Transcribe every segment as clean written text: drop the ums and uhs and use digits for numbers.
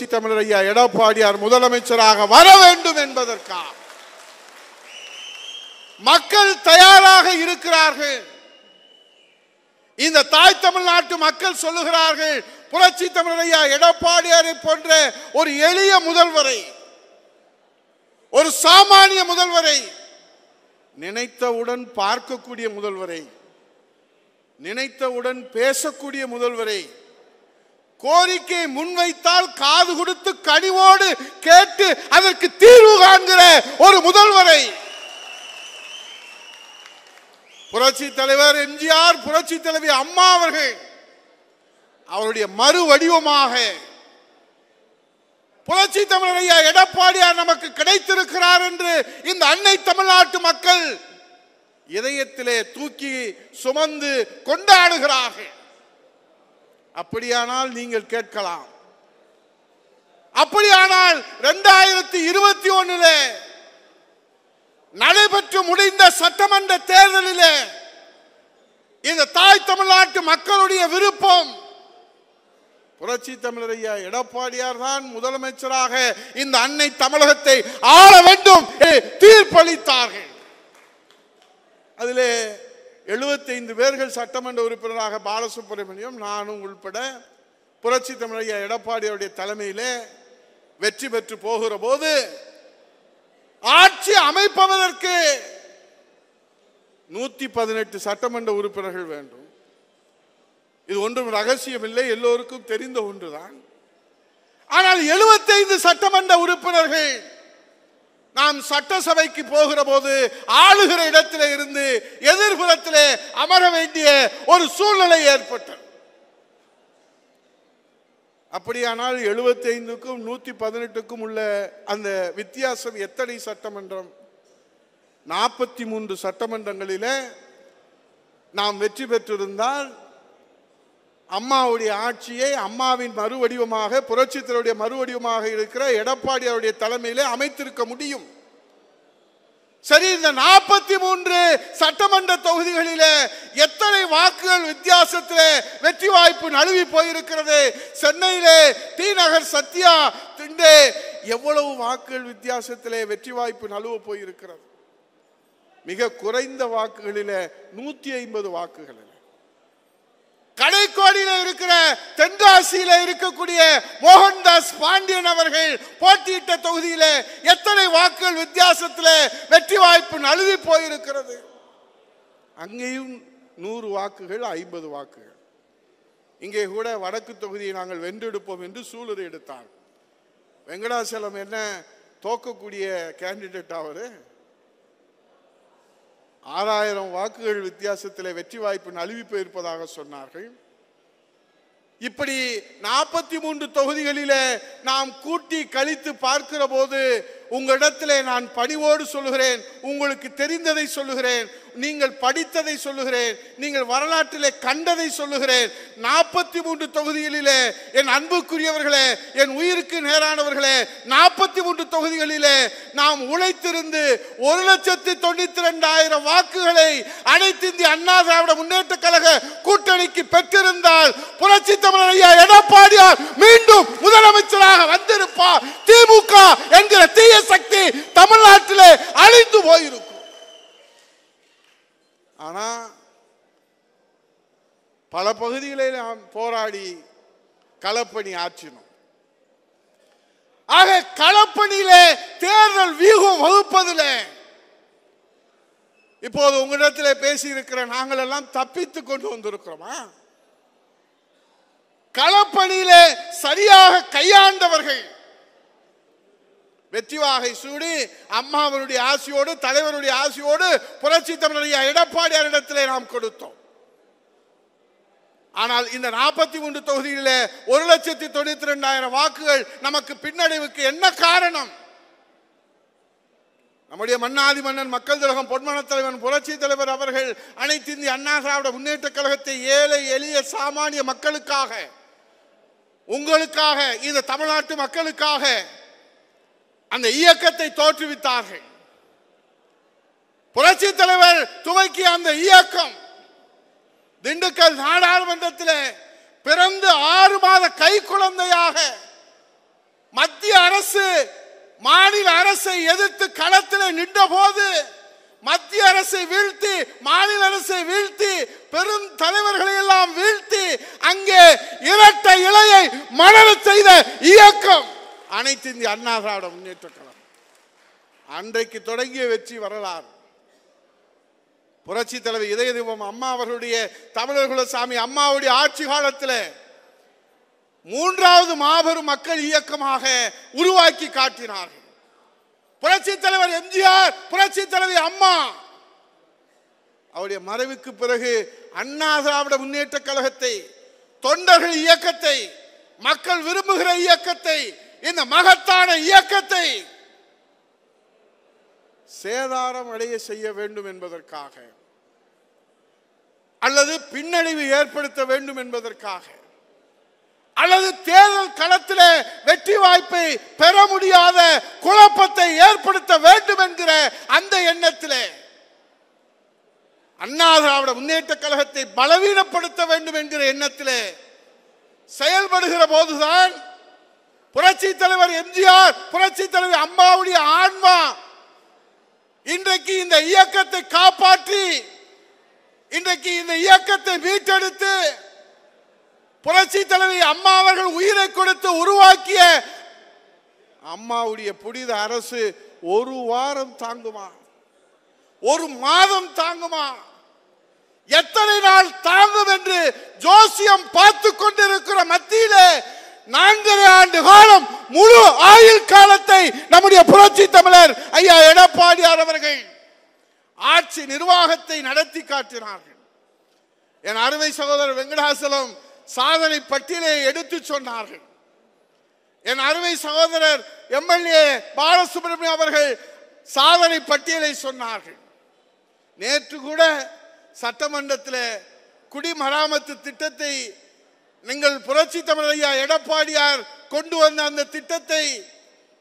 தமிழர் ஐயா எடப்பாடியார் முதலமைச்சராக வர வேண்டும் என்பதற்காக மக்கள் தயாராக இருக்கிறார்கள். இந்த தாய் தமிழ்நாட்டு மக்கள் சொல்லுகிறார்கள், புரட்சி தமிழர் ஐயா எடப்பாடியாரை போன்ற ஒரு எளிய முதல்வரை, ஒரு சாமானிய முதல்வரை, நினைத்தவுடன் பார்க்கக்கூடிய முதல்வரை, நினைத்தவுடன் பேசக்கூடிய முதல்வரை, கோரிக்கை முன்வைத்தால் காது கொடுத்து கனிவோடு கேட்டு அதற்கு தீர்வு காண்கிற ஒரு முதல்வரை புரட்சி தலைவர் எம்ஜிஆர், புரட்சி தலைவி அம்மா அவர்கள் அவருடைய மறு வடிவமாக புரட்சி தமிழர் ஐயா எடப்பாடியார் நமக்கு கிடைத்திருக்கிறார் என்று இந்த அன்னை தமிழ்நாட்டு மக்கள் இதயத்திலே தூக்கி சுமந்து கொண்டாடுகிறார்கள். அப்படியானால் நீங்கள் கேட்கலாம், அப்படியானால் 2021 நடைபெற்று முடிந்த சட்டமன்ற தேர்தலில் இந்த தாய் தமிழ்நாட்டு மக்களுடைய விருப்பம் புரட்சி தமிழர் ஐயா எடப்பாடியார் தான் முதலமைச்சராக இந்த அன்னை தமிழகத்தை ஆள வேண்டும் தீர்ப்பளித்தார்கள். அதிலே 75 பேர்கள் சட்டமன்ற உறுப்பினராக பாலசுப்ரமணியம், நானும் உள்பட புரட்சி தமிழர் ஐயா எடப்பாடியாருடைய தலைமையிலே வெற்றி பெற்று போகிற போது ஆட்சி அமைப்பதற்கு 118 சட்டமன்ற உறுப்பினர்கள் வேண்டும். இது ஒன்றும் ரகசியம் இல்லை, எல்லோருக்கும் தெரிந்த ஒன்றுதான். ஆனால் 75 சட்டமன்ற உறுப்பினர்கள் நாம் சட்டசபைக்கு போகிற போது ஆளுகிற இடத்திலே இருந்து எதிர்புறத்திலே அமர வேண்டிய ஒரு சூழ்நிலை ஏற்பட்டது. அப்படியானால் 75க்கும் 118க்கும் உள்ள அந்த வித்தியாசம் எத்தனை சட்டமன்றம்? 43 சட்டமன்றங்களிலே நாம் வெற்றி பெற்றிருந்தால் அம்மாவுடைய ஆட்சியை அம்மாவின் மறுவடிவமாக, புரட்சித்தருடைய மறுவடிவமாக இருக்கிற எடப்பாடியாருடைய தலைமையிலே அமைத்திருக்க முடியும். சரி, இந்த 43 சட்டமன்ற தொகுதிகளிலே எத்தனை வாக்குகள் வித்தியாசத்திலே வெற்றி வாய்ப்பு நழுவி போயிருக்கிறது? சென்னையிலே டி நகர் சத்யா எவ்வளவு வாக்குகள் வித்தியாசத்திலே வெற்றி வாய்ப்பு நழுவ போயிருக்கிறது? மிக குறைந்த வாக்குகளிலே 150 வாக்குகள். கடைக்கோடியில இருக்கிற தென்காசியில இருக்கக்கூடிய மோகன்தாஸ் பாண்டியன் அவர்கள் போட்டியிட்ட தொகுதியில எத்தனை வாக்குகள் வித்தியாசத்தில் வெற்றி வாய்ப்பு நழுவி போயிருக்கிறது? அங்கேயும் 100 வாக்குகள், 50 வாக்குகள். இங்கே கூட வடக்கு தொகுதியை நாங்கள் வென்றெடுப்போம் என்று சூளுரை எடுத்தார். வெங்கடாசலம் என்ன தோக்கக்கூடிய கேண்டிடேட்? அவரு 6000 வாக்குகள் வித்தியாசத்தில் வெற்றி வாய்ப்பு நழுவி போயிருப்பதாக சொன்னார்கள். இப்படி 43 தொகுதிகளிலே நாம் கூட்டி கழித்து பார்க்கிற போது உங்களிடத்திலே நான் பணிவோடு சொல்லுகிறேன், உங்களுக்கு தெரிந்ததை சொல்லுகிறேன், நீங்கள் படித்ததை சொல்லுகிறேன், நீங்கள் வரலாற்றிலே கண்டதை சொல்லுகிறேன். 43 தொகுதிகளிலே என் அன்புக்குரியவர்களே, என் உயிருக்கு நேரானவர்களே, 43 தொகுதிகளிலே நாம் உழைத்திருந்து 1,92,000 வாக்குகளை அனைத்து இந்திய அண்ணா திராவிட முன்னேற்ற கழக கூட்டணிக்கு பெற்றிருந்தால் புரட்சி தமிழர் ஐயா எடப்பாடியார் மீண்டும் முதலமைச்சராக வந்திருப்பார். திமுக என்கிற தீய சக்தி தமிழ்நாட்டிலே அழிந்து போயிருக்கும். ஆனா பல பகுதிகளில் நாம் போராடி களப்பணி ஆற்றினோம். ஆக களப்பணியிலே தேர்தல் வியூகம் வகுப்பதில் இப்போது உங்களிடத்தில் பேசி இருக்கிற நாங்கள் எல்லாம் தப்பித்து கொண்டு வந்திருக்கிறோமா? களப்பணியிலே சரியாக கையாண்டவர்கள் வெற்றி வாகை சூடி அம்மாவனுடைய ஆசையோடு, தலைவருடைய ஆசையோடு புரட்சி தமிழர் ஐயா எடப்பாடியாரிடத்திலே நாம் கொடுத்தோம். ஆனால் இந்த 43 தொகுதிகளிலே 1,92,000 வாக்குகள் நமக்கு பின்னடைவுக்கு என்ன காரணம்? நம்முடைய மன்னாதி மன்னன் மக்கள் திலகம் பொன்மன தலைவன் புரட்சி தலைவர் அவர்கள் அனைத்து இந்திய அண்ணா திராவிட முன்னேற்ற கழகத்தை ஏழை எளிய சாமானிய மக்களுக்காக, உங்களுக்காக, இந்த தமிழ்நாட்டு மக்களுக்காக அந்த இயக்கத்தை தோற்றுவித்தார்கள். புரட்சி தலைவர் துவக்கிய அந்த இயக்கம் திண்டுக்கல் நாடாளுமன்றத்தில் பிறந்து 6 மாத கை குழந்தையாக அரசு மாநில அரசை எதிர்த்து களத்தில் நின்ற போது மத்திய அரசை வீழ்த்தி மாநில அரசை வீழ்த்தி பெரும் தலைவர்களை எல்லாம் வீழ்த்தி அங்கே இரட்டை இலையை மலர செய்த இயக்கம் அனைத்து இந்திய அண்ணா திராவிட முன்னேற்ற கழகம். அன்றைக்கு தொடங்கிய வெற்றி வரலாறு. புரட்சி தலைவர் இதய தெய்வம் அம்மா அவர்களுடைய தமிழர் குலசாமி அம்மாவுடைய ஆட்சி காலத்தில் மூன்றாவது மாபெரும் மக்கள் இயக்கமாக உருவாக்கி காட்டினார்கள். புரட்சி தலைவர் எம்ஜிஆர், புரட்சி தலைவி அம்மா. அவருடைய மறைவுக்கு பிறகு அண்ணா திராவிட முன்னேற்ற கழகத்தை, தொண்டர்கள் இயக்கத்தை, மக்கள் விரும்புகிற இயக்கத்தை, இந்த மகத்தான இயக்கத்தை சேதாரம் அடைய செய்ய வேண்டும் என்பதற்காக அல்லது பின்னடைவு ஏற்படுத்த வேண்டும் என்பதற்காக அல்லது தேர்தல் களத்தில் வெற்றி வாய்ப்பை பெற முடியாத குழப்பத்தை ஏற்படுத்த வேண்டும் என்கிற அந்த எண்ணத்தில் அண்ணா திராவிட முன்னேற்ற கழகத்தை பலவீனப்படுத்த வேண்டும் என்கிற எண்ணத்தில் செயல்படுகிற போதுதான் புரட்சி தலைவர் எம்ஜிஆர், புரட்சி தலைவர் அம்மாவுடைய ஆன்மா இன்றைக்கு இந்த இயக்கத்தை காப்பாற்றி, இன்றைக்கு இந்த இயக்கத்தை மீட்டெடுத்து புரட்சி தலைவி அம்மா அவர்கள் உயிரை கொடுத்து உருவாக்கிய அம்மாவுடைய புனித அரசு ஒரு வாரம் தாங்குமா? ஒரு மாதம் தாங்குமா? எத்தனை நாள் தாங்கும் என்று ஜோசியம் பார்த்து கொண்டிருக்கிற மத்தியிலே 4.5 ஆண்டு காலம் முழு ஆயுள் காலத்தை நம்முடைய புரட்சி தமிழர் ஐயா எடப்பாடியார் அவர்கள் ஆட்சி நிர்வாகத்தை நடத்தி காட்டினார்கள். என் அருமை சகோதரர் வெங்கடாசலம் சாதனை பட்டியலை எடுத்து சொன்னார்கள். என் அருமை சகோதரர் எம்எல்ஏ பாலசுப்ரமணியம் அவர்கள் சாதனை பட்டியலை சொன்னார்கள். நேற்று கூட சட்டமன்றத்தில் குடிமராமத்து திட்டத்தை நீங்கள் புரட்சி தமிழர் ஐயா எடப்பாடியார் கொண்டு வந்த அந்த திட்டத்தை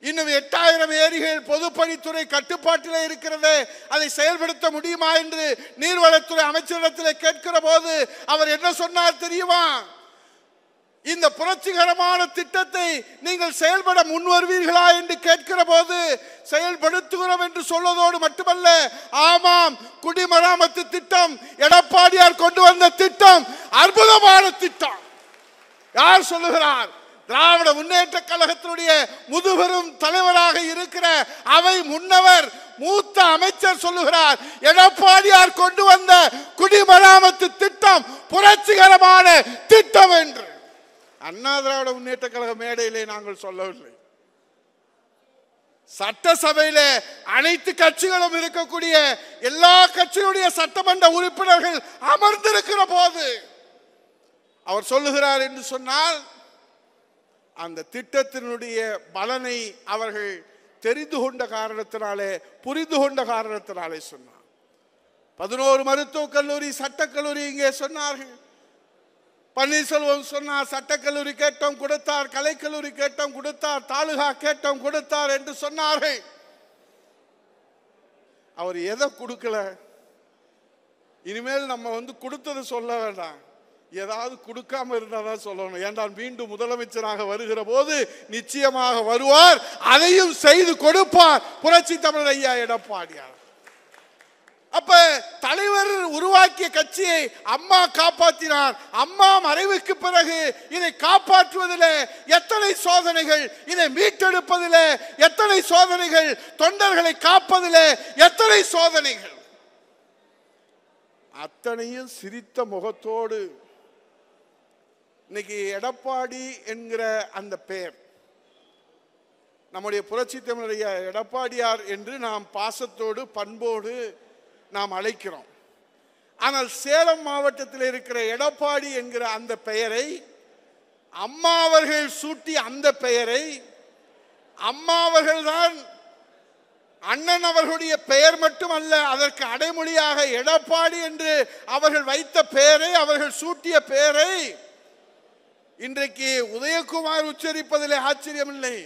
இன்னும் 8000 ஏரிகள் பொதுப்பணித்துறை கட்டுப்பாட்டில் இருக்கிறது, அதை செயல்படுத்த முடியுமா என்று நீர்வளத்துறை அமைச்சரிடத்தில் கேட்கிற போது அவர் என்ன சொன்னார் தெரியுமா? இந்த புரட்சிகரமான திட்டத்தை நீங்கள் செயல்பட முன் வருவீர்களா என்று கேட்கிற போது செயல்படுத்துகிறோம் என்று சொல்வதோடு மட்டுமல்ல, ஆமாம், குடிமராமத்து திட்டம் எடப்பாடியார் கொண்டு வந்த திட்டம் அற்புதமான திட்டம். யார் சொல்லுகிறார்? திராவிட முன்னேற்ற கழகத்தினுடைய முதுபெரும் தலைவராக இருக்கிற அவை முன்னவர் மூத்த அமைச்சர் சொல்லுகிறார், எடப்பாடியார் கொண்டு வந்த குடிமராமத்து திட்டம் புரட்சிகரமான திட்டம் என்று. அண்ணா திராவிட முன்னேற்ற கழக மேடையிலே நாங்கள் சொல்லவில்லை. சட்டசபையில அனைத்து கட்சிகளும் இருக்கக்கூடிய எல்லா கட்சிகளுடைய சட்டமன்ற உறுப்பினர்கள் அமர்ந்திருக்கிற போது அவர் சொல்லுகிறார் என்று சொன்னால், அந்த திட்டத்தினுடைய பலனை அவர்கள் தெரிந்து கொண்ட காரணத்தினாலே, புரிந்து கொண்ட காரணத்தினாலே சொன்னார். 11 மருத்துவக் கல்லூரி, சட்டக்கல்லூரி இங்கே சொன்னார்கள். பன்னீர்செல்வம் சொன்னார், சட்டக்கல்லூரி கேட்டோம் கொடுத்தார், கலைக்கல்லூரி கேட்டோம் கொடுத்தார், தாலுகா கேட்டோம் கொடுத்தார் என்று சொன்னார்கள். அவர் எதை கொடுக்கல? இனிமேல் நம்ம கொடுத்தது சொல்ல வேண்டாம், ஏதாவது கொடுக்காம இருந்தாதான் சொல்லணும். ஏன்றால் மீண்டும் முதலமைச்சராக வருகிற போது நிச்சயமாக வருவார், அதையும் செய்து கொடுப்பார் புரட்சி தமிழர் ஐயா எடப்பாடியார். அப்ப தலைவர் உருவாக்கிய கட்சியை அம்மா காப்பாற்றினார். அம்மா மறைவுக்கு பிறகு இதை காப்பாற்றுவதில் எத்தனை சோதனைகள், இதை மீட்டெடுப்பதில் எத்தனை சோதனைகள், தொண்டர்களை காப்பதில் எத்தனை சோதனைகள், அத்தனையும் சிரித்த முகத்தோடு இன்னைக்கு எடப்பாடி என்கிற அந்த பெயர், நம்முடைய புரட்சி தமிழர் எடப்பாடியார் என்று நாம் பாசத்தோடு பண்போடு நாம் அழைக்கிறோம். ஆனால் சேலம் மாவட்டத்தில் இருக்கிற எடப்பாடி என்கிற அந்த பெயரை, அம்மா அவர்கள் சூட்டி அந்த பெயரை, அம்மா அவர்கள்தான் அண்ணன் அவர்களுடைய பெயர் மட்டுமல்ல, அதற்கு அடைமொழியாக எடப்பாடி என்று அவர்கள் வைத்த பெயரை, அவர்கள் சூட்டிய பெயரை இன்றைக்கு உதயகுமார் உச்சரிப்பதிலே ஆச்சரியமில்லை,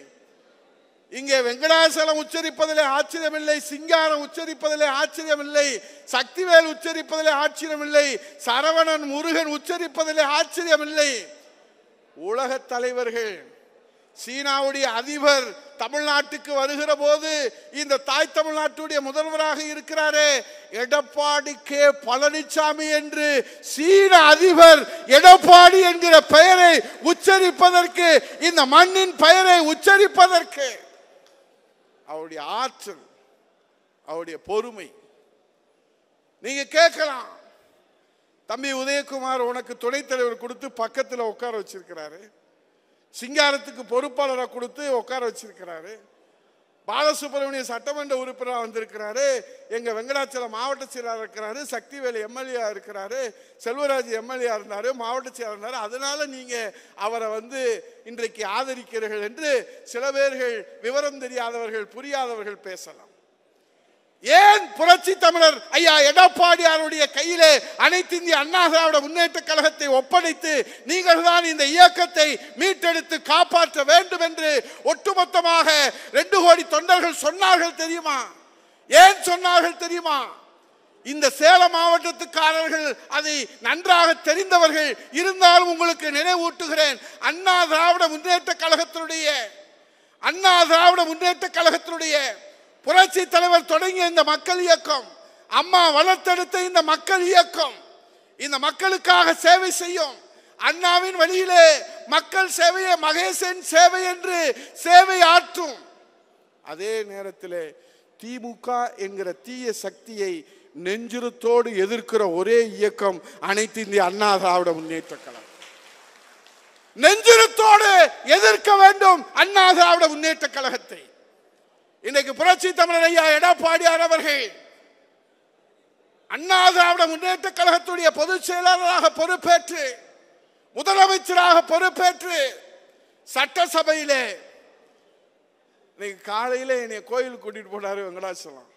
இங்கே வெங்கடாசலம் உச்சரிப்பதிலே ஆச்சரியமில்லை, சிங்காரம் உச்சரிப்பதிலே ஆச்சரியமில்லை, சக்திவேல் உச்சரிப்பதிலே ஆச்சரியமில்லை, சரவணன் முருகன் உச்சரிப்பதிலே ஆச்சரியமில்லை. உலக தலைவர்கள் சீனாவுடைய அதிபர் தமிழ்நாட்டுக்கு வருகிற போது இந்த தாய் தமிழ்நாட்டுடைய முதல்வராக இருக்கிறாரே எடப்பாடி கே பழனிசாமி என்று சீன அதிபர் எடப்பாடி என்கிற பெயரை உச்சரிப்பதற்கு, இந்த மண்ணின் பெயரை உச்சரிப்பதற்கு அவருடைய ஆற்றல், அவருடைய பொறுமை. நீங்க கேட்கலாம், தம்பி உதயகுமார் உனக்கு துணைத் தலைவர் கொடுத்து பக்கத்தில் உட்கார வச்சிருக்கிறாரு, சிங்காரத்துக்கு பொறுப்பாளரை கொடுத்து உட்கார வச்சிருக்கிறாரு, பாலசுப்ரமணிய சட்டமன்ற உறுப்பினராக வந்திருக்கிறாரு, எங்க வெங்கடாச்சலம் மாவட்ட செயலாளர் இருக்கிறாரு, சக்திவேலு எம்எல்ஏ இருக்கிறாரு, செல்வராஜ் எம்எல்ஏ இருந்தாரு, மாவட்ட செயலாளர் இருந்தாரு, அதனால நீங்க அவரை இன்றைக்கு ஆதரிக்கிறீர்கள் என்று சில பேர்கள், விவரம் தெரியாதவர்கள், புரியாதவர்கள் பேசலாம். ஏன் புரட்சி தமிழர் ஐயா எடப்பாடியாருடைய கையிலே அனைத்து இந்திய அண்ணா திராவிட முன்னேற்ற கழகத்தை ஒப்படைத்து நீங்கள் தான் இந்த இயக்கத்தை மீட்டெடுத்து காப்பாற்ற வேண்டும் என்று ஒட்டுமொத்தமாக 2 கோடி தொண்டர்கள் சொன்னார்கள் தெரியுமா? ஏன் சொன்னார்கள் தெரியுமா? இந்த சேலம் மாவட்டத்துக்காரர்கள் அதை நன்றாக தெரிந்தவர்கள். இருந்தாலும் உங்களுக்கு நினைவூட்டுகிறேன், அண்ணா திராவிட முன்னேற்ற கழகத்தினுடைய புரட்சி தலைவர் தொடங்கிய இந்த மக்கள் இயக்கம், அம்மா வளர்த்தெடுத்த இந்த மக்கள் இயக்கம், இந்த மக்களுக்காக சேவை செய்யும். அண்ணாவின் வழியிலே மக்கள் சேவையை மகேசன் சேவை என்று சேவை ஆற்றும். அதே நேரத்தில் திமுக என்கிற தீய சக்தியை நெஞ்சுரத்தோடு எதிர்க்கிற ஒரே இயக்கம் அனைத்து இந்திய அண்ணா திராவிட முன்னேற்ற கழகம். நெஞ்சுரத்தோடு எதிர்க்க வேண்டும் அண்ணா திராவிட முன்னேற்ற கழகத்தை. இன்றைக்கு புரட்சி தமிழர் ஐயா எடப்பாடியார் அவர்கள் அண்ணா திராவிட முன்னேற்ற கழகத்துடைய பொதுச் செயலாளராக பொறுப்பேற்று, முதலமைச்சராக பொறுப்பேற்று, சட்டசபையிலே இன்னைக்கு காலையில என்னை கோயிலுக்கு கூட்டிட்டு போனாரு வெங்கடாச்சலம்.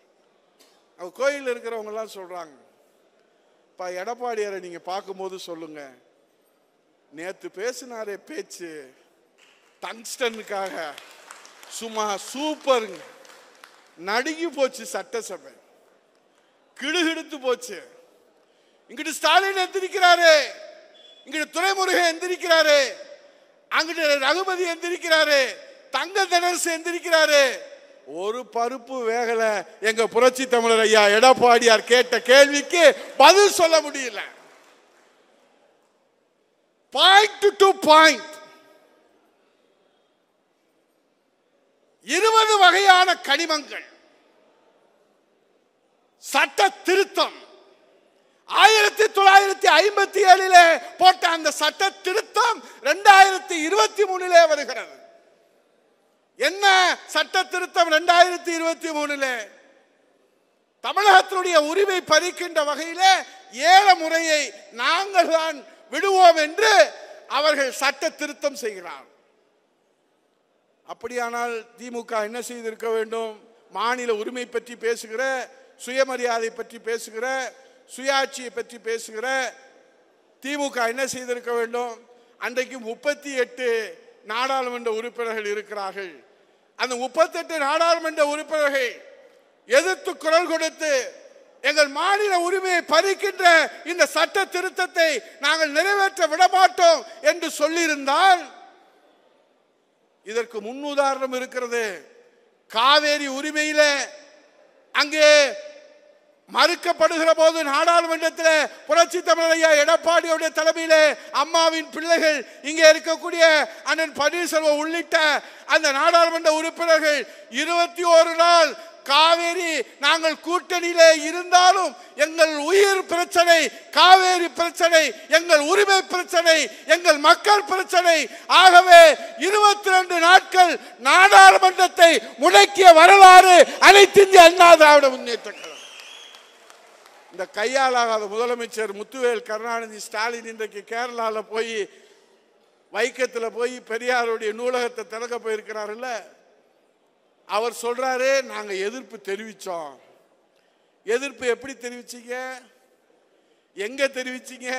அவங்க கோயில் இருக்கிறவங்க எல்லாம் சொல்றாங்க, எடப்பாடியாரை நீங்க பார்க்கும்போது சொல்லுங்க, நேத்து பேசினாரே பேச்சு டங்ஸ்டனுக்காக சும்மா சூப்பருங்க, நடுங்கி போச்சு, சட்டசபை கிடுகிடுத்து போச்சு. இங்கிட்டு ஸ்டாலின் எந்திரிக்கிறாரு, இங்கிட்டு துரைமுருகன் எந்திரிக்கிறாரு, அங்கிட்டு ரகுபதி எந்திரிக்கிறாரு, தங்க தனரசு எந்திரிக்கிறாரு. ஒரு பருப்பு வேகல. எங்க புரட்சி தமிழர் ஐயா எடப்பாடியார் கேட்ட கேள்விக்கு பதில் சொல்ல முடியல. பாயிண்ட் டு பாயிண்ட் 20 வகையான கனிமங்கள் சட்ட திருத்தம் 1957 போட்ட அந்த சட்ட திருத்தம் 2023 வருகிறது. என்ன சட்ட திருத்தம் 2023? தமிழகத்தினுடைய உரிமை பறிக்கின்ற வகையில் ஏல முறையை நாங்கள் தான் விடுவோம் என்று அவர்கள் சட்ட திருத்தம் செய்கிறார். அப்படியானால் திமுக என்ன செய்திருக்க வேண்டும்? மாநில உரிமை பற்றி பேசுகிற, சுயமரியாதை பற்றி பேசுகிற, சுயாட்சியை பற்றி பேசுகிற திமுக என்ன செய்திருக்க வேண்டும்? அன்றைக்கு 38 நாடாளுமன்ற உறுப்பினர்கள் இருக்கிறார்கள். அந்த 38 நாடாளுமன்ற உறுப்பினர்கள் எதிர்த்து குரல் கொடுத்து எங்கள் மாநில உரிமையை பறிக்கின்ற இந்த சட்ட திருத்தத்தை நாங்கள் நிறைவேற்ற விடமாட்டோம் என்று சொல்லியிருந்தால், இதற்கு முன்னுதாரணம் இருக்கிறது. காவேரி உரிமையில அங்கே மறுக்கப்படுகிற போது நாடாளுமன்றத்தில் புரட்சி தமிழர் ஐயா எடப்பாடியுடைய தலைமையில அம்மாவின் பிள்ளைகள், இங்கே இருக்கக்கூடிய அண்ணன் பன்னீர்செல்வம் உள்ளிட்ட அந்த நாடாளுமன்ற உறுப்பினர்கள் 21 நாள் காவேரி நாங்கள் கூட்டணியிலே இருந்தாலும் எங்கள் உயிர் பிரச்சனை காவேரி பிரச்சனை, எங்கள் உரிமை பிரச்சனை, எங்கள் மக்கள் பிரச்சனை. ஆகவே 22 நாட்கள் நாடாளுமன்றத்தை முடக்கிய வரலாறு அனைத்து இந்திய அண்ணா திராவிட முன்னேற்ற கழகம். இந்த கையாளாகாத முதலமைச்சர் முத்துவேல் கருணாநிதி ஸ்டாலின் இன்றைக்கு கேரளாவில் போய் வைக்கத்தில் போய் பெரியாருடைய நூலகத்தை திறக்க போயிருக்கிறாருல்ல, அவர் சொல்றாரு, நாங்க எதிர்ப்பு தெரிவிச்சோம். எதிர்ப்பு எப்படி தெரிவிச்சீங்க? எங்க தெரிவிச்சீங்க?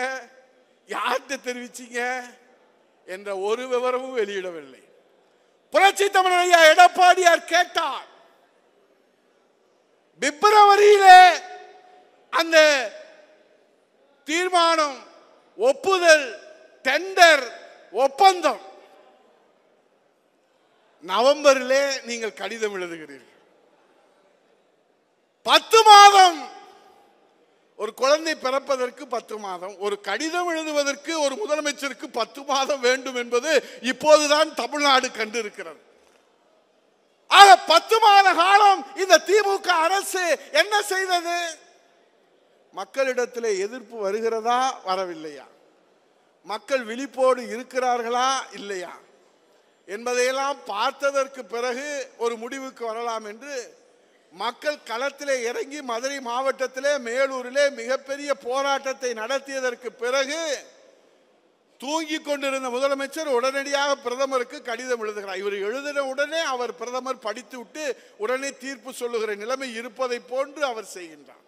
யார்கிட்ட தெரிவிச்சீங்க என்ற ஒரு விவரமும் வெளியிடவில்லை. புரட்சி தமிழர் ஐயா எடப்பாடியார் கேட்டார். பிப்ரவரியிலே அந்த தீர்மானம், ஒப்புதல், டெண்டர், ஒப்பந்தம் நவம்பரிலே நீங்கள் கடிதம் எழுதுகிறீர்கள். 10 மாதம் ஒரு குழந்தை பிறப்பதற்கு 10 மாதம், ஒரு கடிதம் எழுதுவதற்கு ஒரு முதலமைச்சருக்கு 10 மாதம் வேண்டும் என்பது இப்போதுதான் தமிழ்நாடு கண்டிருக்கிறது. ஆக 10 மாத காலம் இந்த திமுக அரசு என்ன செய்தது? மக்களிடத்தில் எதிர்ப்பு வருகிறதா வரவில்லையா, மக்கள் விழிப்போடு இருக்கிறார்களா இல்லையா என்பதையெல்லாம் பார்த்ததற்கு பிறகு ஒரு முடிவுக்கு வரலாம் என்று மக்கள் களத்திலே இறங்கி மதுரை மாவட்டத்திலே மேலூரிலே மிகப்பெரிய போராட்டத்தை நடத்தியதற்கு பிறகு தூங்கி கொண்டிருந்த முதலமைச்சர் உடனடியாக பிரதமருக்கு கடிதம் எழுதுகிறார். இவர் எழுதின உடனே அவர் பிரதமர் படித்து விட்டு உடனே தீர்ப்பு சொல்லுகிற நிலைமை இருப்பதை போன்று அவர் செய்கின்றார்.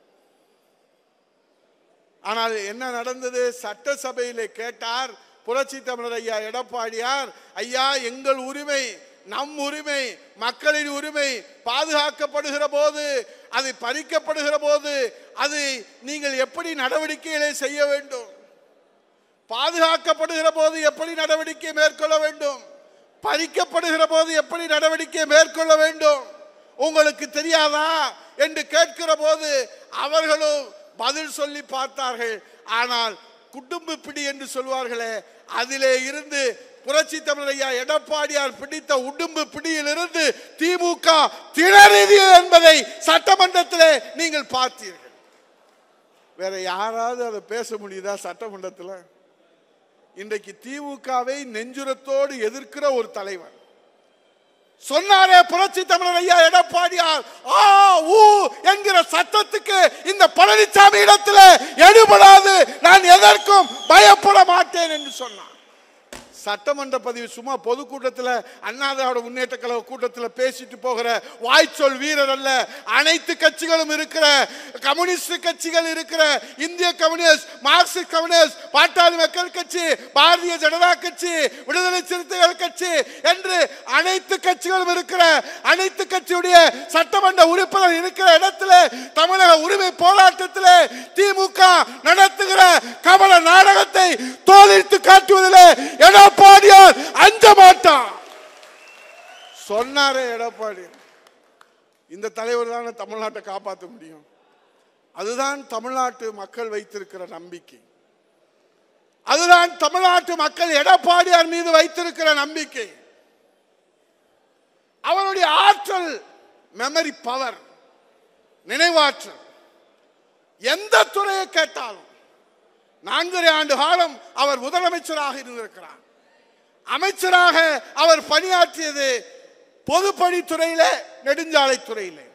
ஆனால் என்ன நடந்தது? சட்டசபையிலே கேட்டார் புரட்சி தமிழர் ஐயா எடப்பாடியார், ஐயா எங்கள் உரிமை, நம் உரிமை, மக்களின் உரிமை பாதுகாக்கப்படுகிற போது, அது பறிக்கப்படுகிற போது அது நீங்கள் எப்படி நடவடிக்கைகளை செய்ய வேண்டும்? பாதுகாக்கப்படுகிற போது எப்படி நடவடிக்கை மேற்கொள்ள வேண்டும்? பறிக்கப்படுகிற போது எப்படி நடவடிக்கை மேற்கொள்ள வேண்டும்? உங்களுக்கு தெரியாதா என்று கேட்கிற போது அவர்களும் பதில் சொல்லி பார்த்தார்கள். ஆனால் குடும்ப பிடி என்று சொல்வார்களே, அதிலே இருந்து புரட்சி தமிழர் ஐயா எடப்பாடியார் பிடித்த உடும்பு பிடியிலிருந்து திமுக திணறியது என்பதை சட்டமன்றத்திலே நீங்கள் பார்த்தீர்கள். வேற யாராவது அதை பேச முடியுதா சட்டமன்றத்தில்? இன்றைக்கு திமுகவை நெஞ்சுரத்தோடு எதிர்க்கிற ஒரு தலைவர் சொன்னாரே புரட்சி தமிழர் ஐயா எடப்பாடியார், ஆ ஊ என்கிற சத்தத்துக்கு இந்த பழனிசாமி இடத்துல எடுபடாது, நான் எதற்கும் பயப்பட மாட்டேன் என்று சொன்னார். சட்டமன்ற பதிவு சும்மா பொதுக்கூட்டத்தில் அண்ணா திராவிட முன்னேற்ற கழக கூட்டத்தில் பேசிட்டு போகிற வாய்ச்சொல் வீரர் அல்ல. அனைத்து கட்சிகளும் இருக்கிற, கம்யூனிஸ்ட் கட்சிகள் இருக்கிற, இந்திய கம்யூனிஸ்ட், மார்க்சிஸ்ட் கம்யூனிஸ்ட், பாட்டாளி மக்கள் கட்சி, பாரதிய ஜனதா கட்சி, விடுதலை சிறுத்தைகள் கட்சி என்று அனைத்து கட்சிகளும் இருக்கிற, அனைத்து கட்சியுடைய சட்டமன்ற உறுப்பினர் இருக்கிற இடத்துல தமிழக உரிமை போராட்டத்தில் திமுக நடத்துகிற கபல நாடகத்தை தோலித்து காட்டுவதிலே எடப்பாடியார் அஞ்ச மாட்டார் சொன்னாரே. எடப்பாடி இந்த தலைவர் தானே தமிழ்நாட்டை காப்பாற்ற முடியும். அதுதான் தமிழ்நாட்டு மக்கள் வைத்திருக்கிற நம்பிக்கை. அதுதான் தமிழ்நாட்டு மக்கள் எடப்பாடியார் மீது வைத்திருக்கிற நம்பிக்கை. அவருடைய ஆற்றல், மெமரி பவர், நினைவாற்றல், எந்த துறையை கேட்டாலும் 4.5 ஆண்டு காலம் அவர் முதலமைச்சராக இருந்திருக்கிறார். அமைச்சராக அவர் பணியாற்றியது பொதுப்பணித்துறையிலே, நெடுஞ்சாலைத்துறையிலே.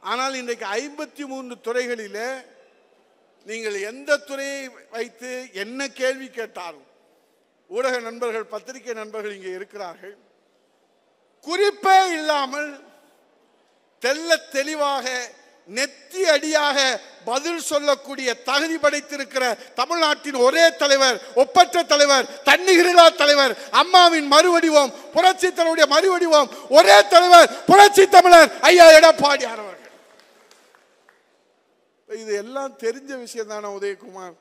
ஆனால் இன்றைக்கு 53 துறைகளிலே நீங்கள் எந்த துறையை வைத்து என்ன கேள்வி கேட்டாலும், ஊடக நண்பர்கள், பத்திரிகை நண்பர்கள் இங்கே இருக்கிறார்கள், குறிப்பே இல்லாமல் தெல்ல தெளிவாக நெத்தி அடியாக பதில் சொல்லக்கூடிய தகுதி படைத்திருக்கிற தமிழ்நாட்டின் ஒரே தலைவர், ஒப்பற்ற தலைவர், தன்னிகரில்லா தலைவர், அம்மாவின் மறுவடிவம், புரட்சி தலைவருடைய மறுவடிவம், ஒரே தலைவர் புரட்சி தமிழர் ஐயா எடப்பாடியார் அவர்கள். இது எல்லாம் தெரிஞ்ச விஷயம் தானே உதயகுமார்?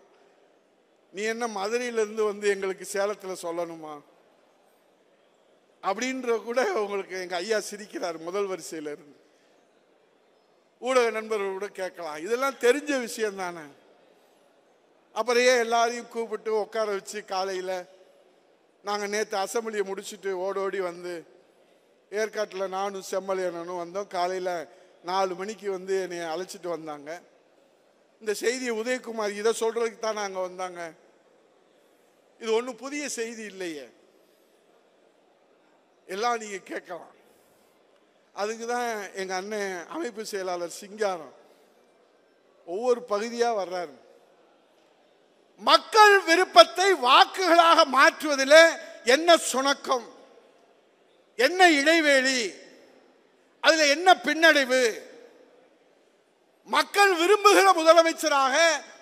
நீ என்ன மதுரையிலிருந்து வந்து எங்களுக்கு சேலத்தில் சொல்லணுமா அப்படின்ற கூட உங்களுக்கு எங்க ஐயா சிரிக்கிறார் முதல் வரிசையில இருந்து. ஊடக நண்பர்கள் கூட கேட்கலாம், இதெல்லாம் தெரிஞ்ச விஷயம் தானே. அப்புறம் ஏன் எல்லாரையும் கூப்பிட்டு உட்கார வச்சு காலையில் நாங்கள் நேற்று அசம்பிளியை முடிச்சுட்டு ஓடோடி வந்து ஏற்காட்டில் நானும் செம்மலையனும் வந்தோம். காலையில் 4 மணிக்கு வந்து என்னை அழைச்சிட்டு வந்தாங்க. இந்த செய்தியை உதயகுமார் இதை சொல்றதுக்கு தான் நாங்கள் வந்தாங்க. இது ஒன்றும் புதிய செய்தி இல்லையே, எல்லாம் நீங்கள் கேட்கலாம். அதுக்கு தான் எங்கள் அண்ணன் அமைப்பு செயலாளர் சிங்காரம் ஒவ்வொரு பகுதியாக வர்றாரு. மக்கள் விருப்பத்தை வாக்குகளாக மாற்றுவதில் என்ன சுணக்கம், என்ன இடைவேளி, அதில் என்ன பின்னடைவு? மக்கள் விரும்புகிற முதலமைச்சராக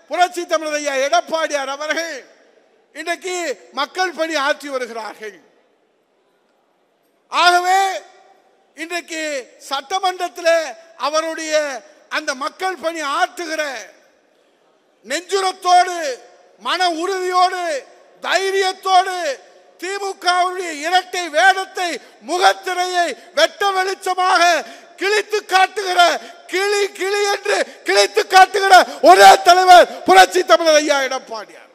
புரட்சி தமிழர் ஐயா எடப்பாடியார் அவர்கள் இன்றைக்கு மக்கள் பணி ஆற்றி வருகிறார்கள். ஆகவே இன்றைக்கு சட்டமன்றத்தில் அவருடைய அந்த மக்கள் பணி ஆற்றுகிற நெஞ்சுரத்தோடு, மன உறுதியோடு, தைரியத்தோடு திமுகவுடைய இரட்டை வேடத்தை, முகத்திரையை வெட்ட வெளிச்சமாக கிழித்து காட்டுகிற, கிளி கிளி என்று கிழித்து காட்டுகிற ஒரே தலைவர் புரட்சி தமிழர் ஐயா எடப்பாடியார்.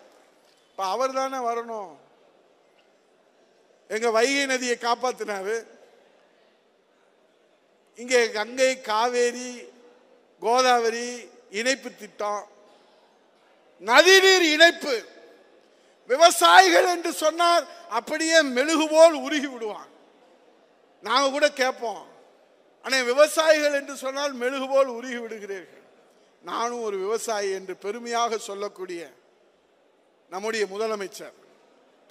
அவர் தானே வரணும். எங்க வைகை நதியை காப்பாத்தினாரு. இங்கே கங்கை, காவேரி, கோதாவரி இணைப்பு திட்டம், நதிநீர் இணைப்பு. விவசாயிகள் என்று சொன்னார் அப்படியே மெழுகு போல் உருகி விடுவாங்க. நாங்க கூட கேட்போம், ஆனால் விவசாயிகள் என்று சொன்னால் மெழுகு போல் உருகி விடுகிறீர்கள். நானும் ஒரு விவசாயி என்று பெருமையாக சொல்லக்கூடிய நம்முடைய முதலமைச்சர்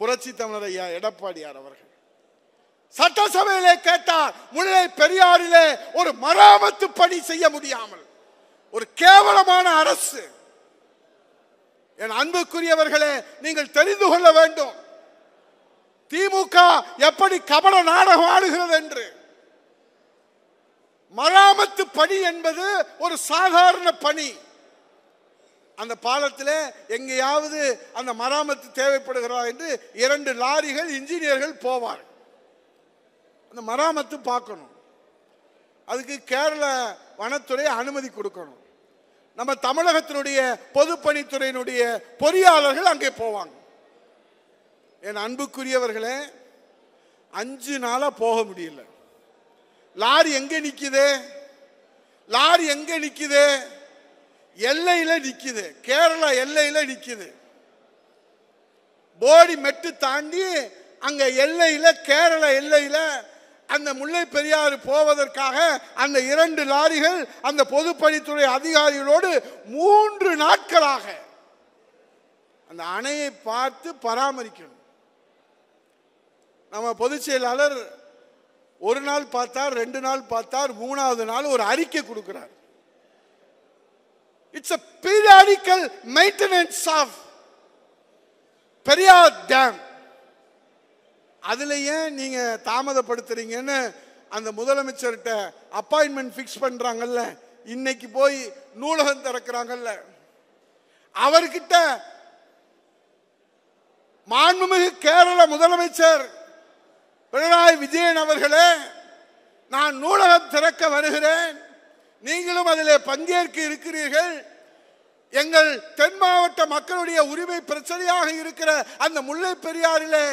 புரட்சி தமிழர் ஐயா எடப்பாடியார் அவர்கள் சட்டசபையிலே கேட்டார், முல்லை பெரியாறிலே ஒரு மராமத்து பணி செய்ய முடியாமல் ஒரு கேவலமான அரசு. என் அன்புக்குரியவர்களே, நீங்கள் தெரிந்து கொள்ள வேண்டும் திமுக எப்படி கபட நாடகம் ஆடுகிறது என்று. மராமத்து பணி என்பது ஒரு சாதாரண பணி. அந்த பாலத்தில் எங்கேயாவது அந்த மராமத்து தேவைப்படுகிறதா என்று 2 லாரிகள் இன்ஜினியர்கள் போவார். அந்த மராமத்து பார்க்கணும். அதுக்கு கேரள வனத்துறை அனுமதி கொடுக்கணும். நம்ம தமிழகத்தினுடைய பொதுப்பணித்துறையினுடைய பொறியாளர்கள் அங்கே போவாங்க. என் அன்புக்குரியவர்களே, 5 நாளா போக முடியல. லாரி எங்க நிக்குது? லாரி எங்க நிக்குது? எல்லையில நிக்குது. கேரளா எல்லையில நிக்குது. போடி மெட்டு தாண்டி அங்க எல்லையில, கேரள எல்லையில அந்த முல்லை பெரியாறு போவதற்காக அந்த 2 லாரிகள் அந்த பொதுப்பணித்துறை அதிகாரிகளோடு 3 நாட்களாக அந்த அணையை பார்த்து பராமரிக்கணும். நம்ம பொதுச் செயலாளர் 1 நாள் பார்த்தார், 2 நாள் பார்த்தார், 3வது நாள் ஒரு அறிக்கை கொடுக்கிறார். It's a periodical maintenance of Periyar dam. அதுல ஏன் நீங்க தாமதப்படுத்துறீங்கன்னு அந்த முதலமைச்சர்கிட்ட அப்பாயின்மெண்ட் பிக்ஸ் பண்றாங்கல்ல, இன்னைக்கு போய் நூலகம் திறக்கிறாங்கல்ல, அவர்கிட்ட மாண்புமிகு கேரள முதலமைச்சர் பினராயி விஜயன் அவர்களே, நான் நூலகம் திறக்க வருகிறேன், நீங்களும் அதிலே பங்கேற்க இருக்கிறீர்கள். எங்கள் தென் மாவட்ட மக்களுடைய உரிமை பிரச்சனையாக இருக்கிற அந்த முல்லை பெரியாறிலே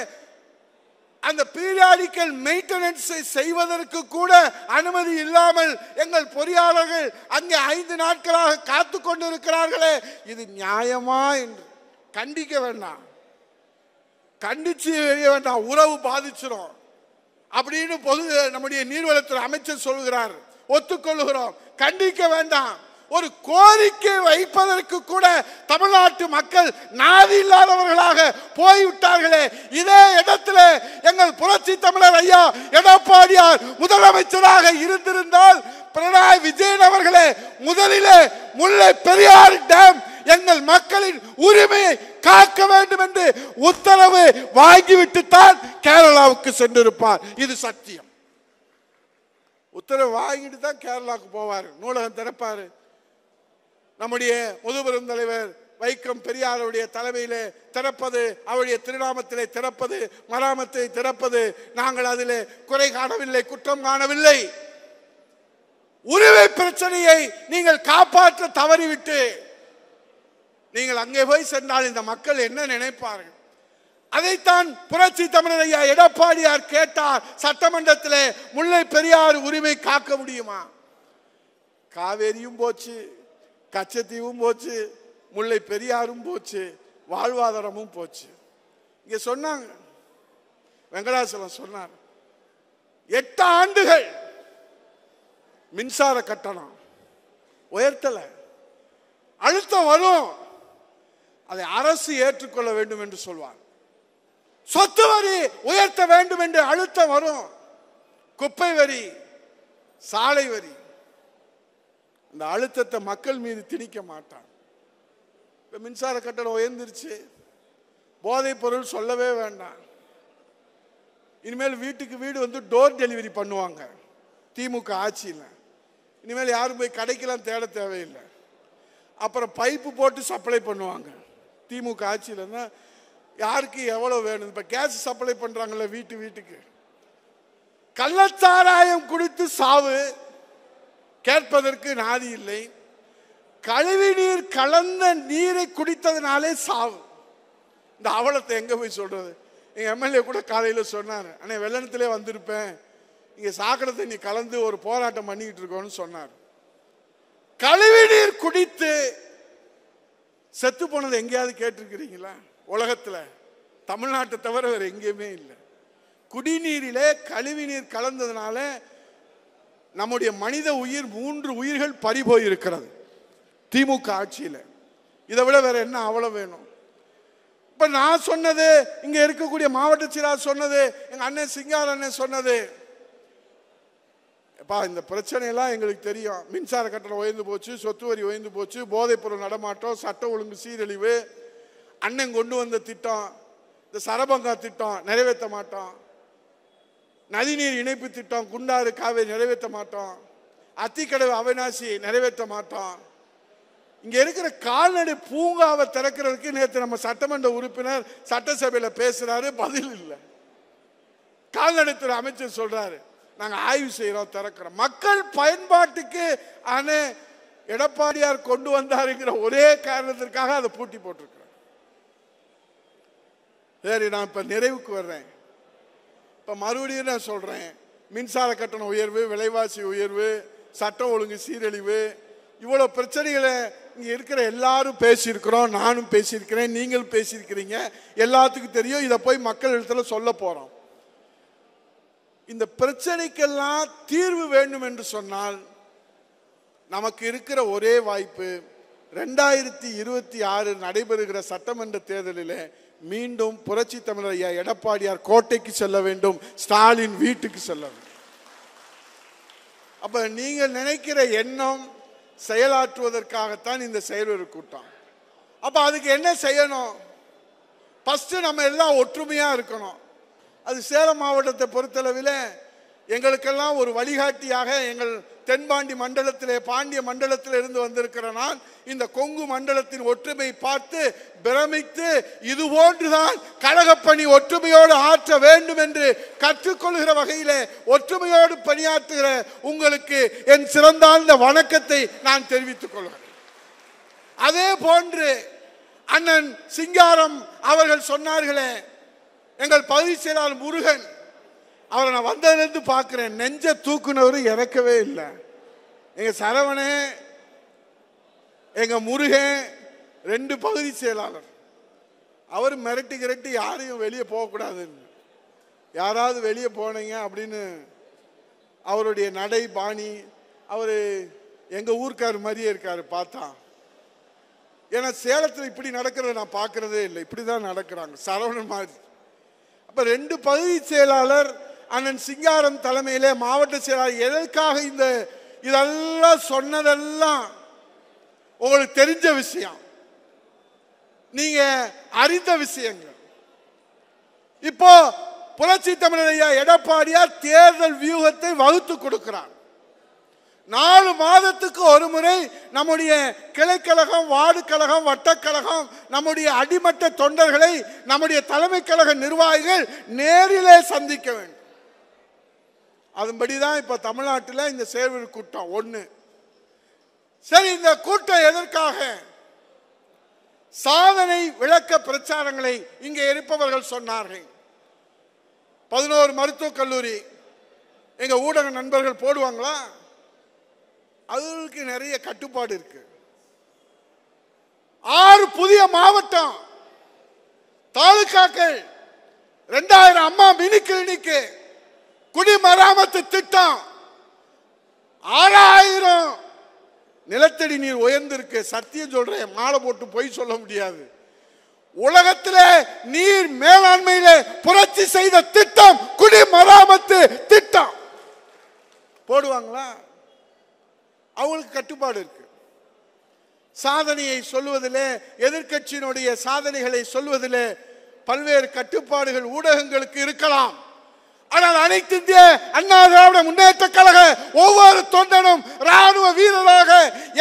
அந்த பீரியாடிக்கல் மெயின்டெனன்ஸை செய்வதற்கு கூட அனுமதி இல்லாமல் எங்கள் பொறியாளர்கள் அங்கே 5 நாட்களாக காத்து கொண்டிருக்கிறார்களே, இது நியாயமா என்று கண்டிக்க வேண்டாம், கண்டிச்சு வெளியே வேண்டாம், உறவு பாதிச்சிடும் அப்படின்னு நம்முடைய நீர்வளத்துறை அமைச்சர் சொல்கிறார். ஒத்துக்கொள்கிறோம், கண்டிக்க வேண்டாம். ஒரு கோரிக்கை வைப்பதற்கு கூட தமிழ்நாட்டு மக்கள் நாதி இல்லாதவர்களாக போய்விட்டார்களே. இதே இடத்துல எங்கள் புரட்சி தமிழர் ஐயா எடப்பாடியார் முதலமைச்சராக இருந்திருந்தால் பினராயி விஜயன் அவர்களே, முதலிலே முல்லை பெரியாறு டேம் எங்கள் மக்களின் உரிமையை காக்க வேண்டும் என்று உத்தரவு வாங்கிவிட்டு தான் கேரளாவுக்கு சென்றிருப்பார். இது சத்தியம். உத்தரவு வாங்கிட்டு தான் கேரளாவுக்கு போவார், நூலகம் திறப்பாரு. நம்முடைய முதுபெரும் தலைவர் வைக்கம் பெரியாருடைய தலைமையிலே திறப்பது, அவருடைய திருநாமத்திலே திறப்பது, மராமத்தை திறப்பது. நாங்கள் அதிலே குறை காணவில்லை, குற்றம் காணவில்லை. உரிமை பிரச்சனையை நீங்கள் காப்பாற்ற தவறிவிட்டு நீங்கள் அங்கே போய் சென்றால் இந்த மக்கள் என்ன நினைப்பார்கள்? அதைத்தான் புரட்சி தமிழர் ஐயா எடப்பாடியார் கேட்டார் சட்டமன்றத்திலே. முல்லை பெரியாறு உரிமை காக்க முடியுமா? காவேரியும் போச்சு, கச்சத்தீவும் போச்சு, முல்லை பெரியாரும் போச்சு, வாழ்வாதாரமும் போச்சு. இங்க சொன்னாங்க, வெங்கடாசலம் சொன்னார், 8 ஆண்டுகள் மின்சார கட்டணம் உயர்த்தல, அழுத்தம் வரும், அதை அரசு ஏற்றுக்கொள்ள வேண்டும் என்று சொல்வார். சொத்து வரி உயர்த்த வேண்டும் என்று அழுத்தம் வரும், குப்பை வரி, சாலை வரி. அந்த அழுத்தத்தை மக்கள் மீது திணிக்க மாட்டான். மின்சார கட்டணம் உயர்ந்துருச்சு, போதைப் பொருள் சொல்லவே வேண்டாம். இனிமேல் வீட்டுக்கு வீடு வந்து டோர் டெலிவரி பண்ணுவாங்க திமுக ஆட்சியில். இனிமேல் யாரும் போய் கடைக்கெல்லாம் தேட தேவையில்லை. அப்புறம் பைப்பு போட்டு சப்ளை பண்ணுவாங்க திமுக ஆட்சியில். யாருக்கு எவ்வளவு வேணும்? இப்ப கேஸ் சப்ளை பண்றாங்கல்ல வீட்டுக்கு, கள்ளச்சாராயம் குடித்து சாவு, கேட்பதற்கு நாதி இல்லை. கழிவு நீர் கலந்த நீரை குடித்ததுனாலே சாவு. இந்த அவலத்தை எங்க போய் சொல்றது? எங்க எம்எல்ஏ கூட காலையில சொன்னார், அண்ணே வெள்ளத்திலே வந்திருப்பேன், இங்க சாக்கடை தண்ணி கலந்து ஒரு போராட்டம் பண்ணிக்கிட்டு இருக்கோம்னு சொன்னார். கழிவு நீர் குடித்து செத்து போனது எங்கேயாவது கேட்டிருக்கிறீங்களா? உலகத்துல தமிழ்நாட்டை தவிர வேற எங்கேயுமே இல்லை. குடிநீரிலே கழிவு நீர் கலந்ததுனால நம்முடைய மனித உயிர் 3 உயிர்கள் பறிபோய் இருக்கிறது திமுக ஆட்சியில். இதை விட வேற என்ன அவ்வளவு வேணும்? இப்ப நான் சொன்னது, இங்க இருக்கக்கூடிய மாவட்ட செயலாளர் சொன்னது, எங்க அண்ணன் சிங்கார அண்ணன் சொன்னது, இந்த பிரச்சனை எல்லாம் எங்களுக்கு தெரியும். மின்சார கட்டணம் உயர்ந்து போச்சு, சொத்து வரி உயர்ந்து போச்சு, போதைப் பொருள் நடமாட்டம், சட்ட ஒழுங்கு சீரழிவு, அண்ணன் கொண்டு வந்த திட்டம், இந்த சரபங்கா திட்டம் நிறைவேற்ற மாட்டோம், நதிநீர் இணைப்பு திட்டம் குண்டாறு காவேரி நிறைவேற்ற மாட்டோம், அத்திக்கடவு அவிநாசி நிறைவேற்ற மாட்டோம். இங்க இருக்கிற கால்நடை பூங்காவை திறக்கிறதுக்கு நேற்று நம்ம சட்டமன்ற உறுப்பினர் சட்டசபையில் பேசுறாரு, பதில் இல்லை. கால்நடைத்துறை அமைச்சர் சொல்றாரு, நாங்க ஆய்வு செய்யறோம், திறக்கிறோம். மக்கள் பயன்பாட்டுக்கு எடப்பாடியார் கொண்டு வந்தாருங்கிற ஒரே காரணத்திற்காக அதை பூட்டி போட்டிருக்கிறார். சரி, நான் இப்ப நிறைவுக்கு வர்றேன். இப்ப மறுபடியும் நான் சொல்றேன், மின்சார கட்டண உயர்வு, விலைவாசி உயர்வு, சட்டம் ஒழுங்கு சீரழிவு, இவ்வளவு பிரச்சனைகளை இங்க இருக்கிற எல்லாரும் பேசியிருக்கிறோம். நானும் பேசியிருக்கிறேன், நீங்கள் பேசியிருக்கிறீங்க, எல்லாத்துக்கும் தெரியும். இதை போய் மக்கள் இடத்துல சொல்ல போறோம். இந்த பிரச்சனைக்கெல்லாம் தீர்வு வேண்டும் என்று சொன்னால் நமக்கு இருக்கிற ஒரே வாய்ப்பு 2026 நடைபெறுகிற சட்டமன்ற தேர்தலில் மீண்டும் புரட்சி தமிழர் ஐயா எடப்பாடியார் கோட்டைக்கு செல்ல வேண்டும், ஸ்டாலின் வீட்டுக்கு செல்ல வேண்டும். அப்ப நீங்க நினைக்கிற எண்ணம் செயலாற்றுவதற்காகத்தான் இந்த செயல்வீரர் கூட்டம். அப்ப அதுக்கு என்ன செய்யணும்? ஃபர்ஸ்ட் நம்ம எல்லாம் ஒற்றுமையா இருக்கணும். அது சேலம் மாவட்டத்தை பொறுத்தளவில் எங்களுக்கெல்லாம் ஒரு வழிகாட்டியாக எங்கள் தென்பாண்டி மண்டலத்திலே, பாண்டிய மண்டலத்தில் இருந்து வந்திருக்கிற நான் இந்த கொங்கு மண்டலத்தின் ஒற்றுமை பார்த்து பிரமித்து, இது போன்றுதான் கழகப்பணி ஒற்றுமையோடு ஆற்ற வேண்டும் என்று கற்றுக்கொள்கிற வகையிலே ஒற்றுமையோடு பணியாற்றுகிற உங்களுக்கு என் சிறந்தாழ்ந்த வணக்கத்தை நான் தெரிவித்துக் கொள்கிறேன். அதே போன்று அண்ணன் சிங்காரம் அவர்கள் சொன்னார்களே, எங்கள் பகுதி செயலாளர் முருகன், அவரை நான் வந்ததிலிருந்து பார்க்கிறேன், நெஞ்ச தூக்குனவர் இறக்கவே இல்லை. எங்க சரவணே, எங்க முருகன் 2 பகுதி செயலாளர், அவர் மிரட்டி யாரையும் வெளியே போகக்கூடாதுன்னு, யாராவது வெளியே போனீங்க அப்படின்னு அவருடைய நடை பாணி, அவரு எங்க ஊர்க்கார் மாதிரியே இருக்காரு பார்த்தா. ஏன்னா சேலத்தில் இப்படி நடக்கிறத நான் பார்க்கறதே இல்லை, இப்படிதான் நடக்கிறாங்க சரவணன் மாதிரி. அப்ப 2 பகுதி செயலாளர் அண்ணன் சிங்காரம் தலைமையிலே மாவட்ட செயலாளர் எதற்காக இதெல்லாம் சொன்னதெல்லாம் உங்களுக்கு தெரிஞ்ச விஷயம், நீங்க அறிந்த விஷயங்கள். இப்போ புரட்சி தமிழர் ஐயா எடப்பாடியார் தேர்தல் வியூகத்தை வகுத்து கொடுக்கிறார். 4 மாதத்துக்கு ஒரு முறை நம்முடைய கிளைக்கழகம், வார்டு கழகம், வட்டக்கழகம், நம்முடைய அடிமட்ட தொண்டர்களை நம்முடைய தலைமை கழக நிர்வாகிகள் நேரிலே சந்திக்க வேண்டும். அதன்படிதான் இப்ப தமிழ்நாட்டில் இந்த செயல்வீரர் கூட்டம் 1. சரி, இந்த கூட்டம் எதற்காக? சாதனை விளக்க பிரச்சாரங்களை இங்கே இருப்பவர்கள் சொன்னார்கள். 11 மருத்துவக் கல்லூரி எங்க ஊடக நண்பர்கள் போடுவாங்களா? அதுக்கு நிறைய கட்டுப்பாடு இருக்கு. 6 புதிய மாவட்டம், தாலுகாக்கள், 2000 அம்மா மினி கிளினிக், குடிமராமத்து திட்டம், 6000 நிலத்தடி நீர் உயர்ந்திருக்கு. சத்தியம் சொல்றேன், மாலை போட்டு பொய் சொல்ல முடியாது. உலகத்திலே நீர் மேலாண்மையிலே புரட்சி செய்த திட்டம் குடிமராமத்து திட்டம். போடுவாங்களா? அவங்களுக்கு கட்டுப்பாடு இருக்கு. சாதனையை சொல்லுவதிலே, எதிர்க்கட்சியினுடைய சாதனைகளை சொல்வதிலே பல்வேறு கட்டுப்பாடுகள் ஊடகங்களுக்கு இருக்கலாம். ஆனால் அனைத்து இந்திய அண்ணா திராவிட முன்னேற்ற கழக ஒவ்வொரு தொண்டனும் ராணுவ வீரராக